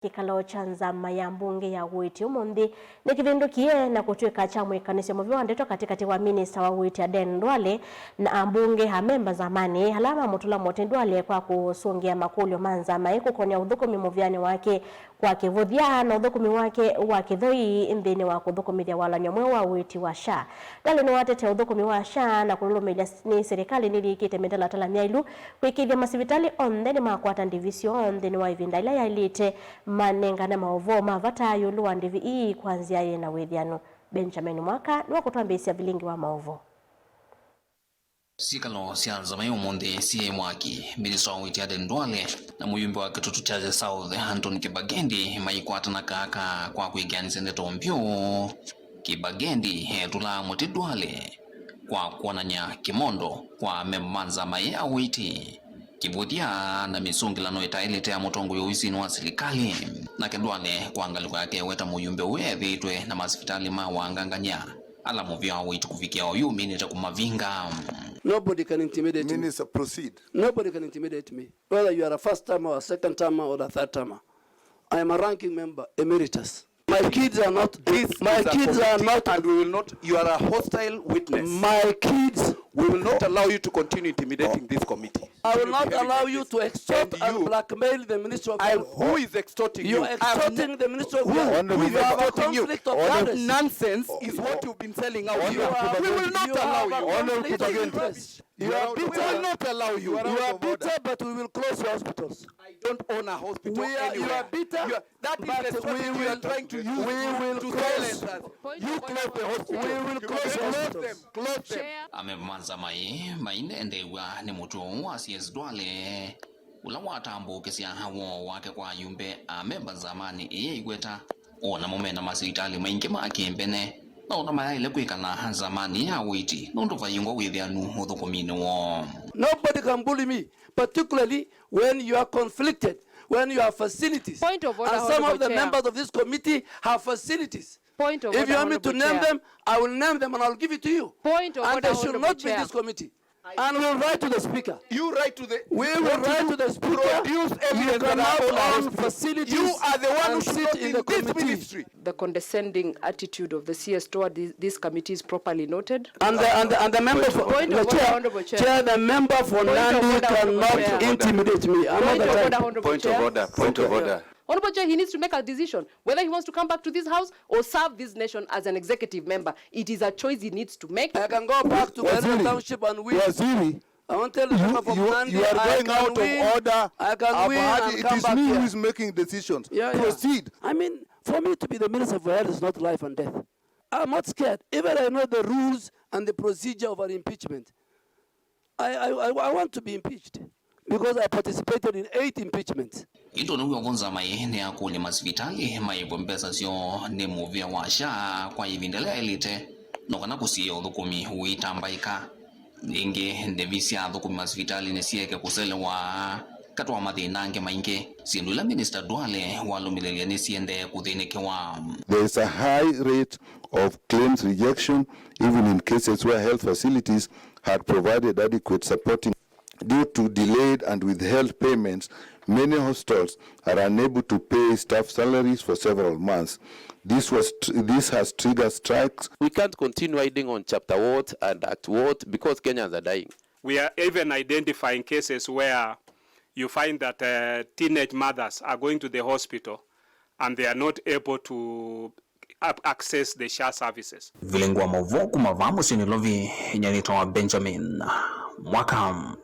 Kikalo cha Nzama ya Mbunge ya Uiiti Umunthi Nikivindukie na Kutwika cha Mwikanisyo Muvyu Ndeto katikati wa Minista wa Uiiti Aden Duale na Ambunge Amemba Nzamani halama Mamutula Muti Duale kwa Kusungia Makulyo Nzama Kukonya Uthukumi Muviani wake kwa Kivuthya na Uthukumi wake wa Kithoi Nthini wa Kuthukumithya Walanyo Mweu wa Uiiti wa sha Duale ni watete Uthukumi wa sha na kululumilia ni serikali nilikite medala talamia ilu kwikithya masivitali ontheni makwata ndivisio ontheni wa ivinda ila ya ilite manenga na maovo mavata yulu wa ndivi kwanzia ye na wethiano. Benjamin Mwaka ni wakutwambisia bilingi wa maovo. Kikalo cha Nzama ya Umunthi siye mwaki Minista wa Uiiti Aden Duale na muyumbe wa Kitutu cha South Kibagendi maikwata na kaka kwa Mwikianisyo Ndeto mpyo Kibagendi tula Muti Duale kwa kuonanya kimondo kwa Amemba Nzama ya Uiiti Kivuthya na misungilano itailete ya mutongo ya uisini wa serikali na Duale kwa angaliko yake weta muyumbe wethitwe na masipitali mawanganganya ala Muvyu wa Uiiti kufikia oyu minita kumavinga. Nobody can intimidate me. Minister, proceed. Nobody can intimidate me. Whether you are a first timer or a second timer or a third timer. I am a ranking member, emeritus. My kids are not. And we will not. You are a hostile witness. My kids. We will not allow you to continue intimidating this committee. I will not allow you to extort and blackmail the Minister of Health. Who is extorting you? You are extorting the Minister of Health. Who is extorting you? Conflict of interest. Nonsense is what you've been selling out here. We will not allow you. We will not allow you. You are bitter, but we will close your hospitals. I don't own a hospital anywhere. You are bitter, that is the strategy we are trying to use. We will to close. silence us. You close the hospital. We will close hospitals. Close them. Amemba Nzama maine ndewa ni mutu wa CS Duale ula watambo kesi ya hawo wake kwa yumbe Amemba Nzamani igweta ona momena masitali maingi makembene na ona maile kwikana Nzamani ya Uiiti nondo vayingo wethianu Uthukumi wo. Nobody can bully me, particularly when you are conflicted, when you have facilities. Point of order, and some of the Chair. members of this committee have facilities. Point of if order, you want me to name them, I will name them and I'll give it to you. Point of and order, they should not be in this committee. And we'll write to the speaker. You write to the. We will write to the speaker. Produce evidence that own facilities. You are the one who sit in the this committee. ministry. The condescending attitude of the CS toward this committee is properly noted. And the member for Point of order, Honorable Chair. Chair, the member for Nandi cannot intimidate me. Point of order, Honorable Chair. Point of order. Honorable Chair, he needs to make a decision whether he wants to come back to this house or serve this nation as an executive member. It is a choice he needs to make. I can go back to the township and win. I want to tell the member from Nandi, you are going out of order. I can win and come back It is me here. who is making decisions. Proceed. I mean, for me to be the Minister for Health is not life and death. I'm not scared. Even I know the rules and the procedure of an impeachment. I want to be impeached because I participated in 8 impeachments. Ito nuyo gonza maine akuli masivitali maibwembesa sio ni Muvyu wa sha kwa ivindele elite nokana kusiya Uthukumi uitambaika ningi ndevisia Uthukumi masivitali nesieke kuselewa katwa mathinange maingi sindula Minister Duale walumilelia nesiende kuthinikiwa. There is a high rate of claims rejection even in cases where health facilities had provided adequate supporting. Due to delayed and withheld payments, many hospitals are unable to pay staff salaries for several months. This has triggered strikes. We can't continue hiding on chapter what and act what because Kenyans are dying. We are even identifying cases where you find that teenage mothers are going to the hospital and they are not able to access the SHA services. Vilengwa mavoku mavamu sinilovi nyanito wa Benjamin Mwaka.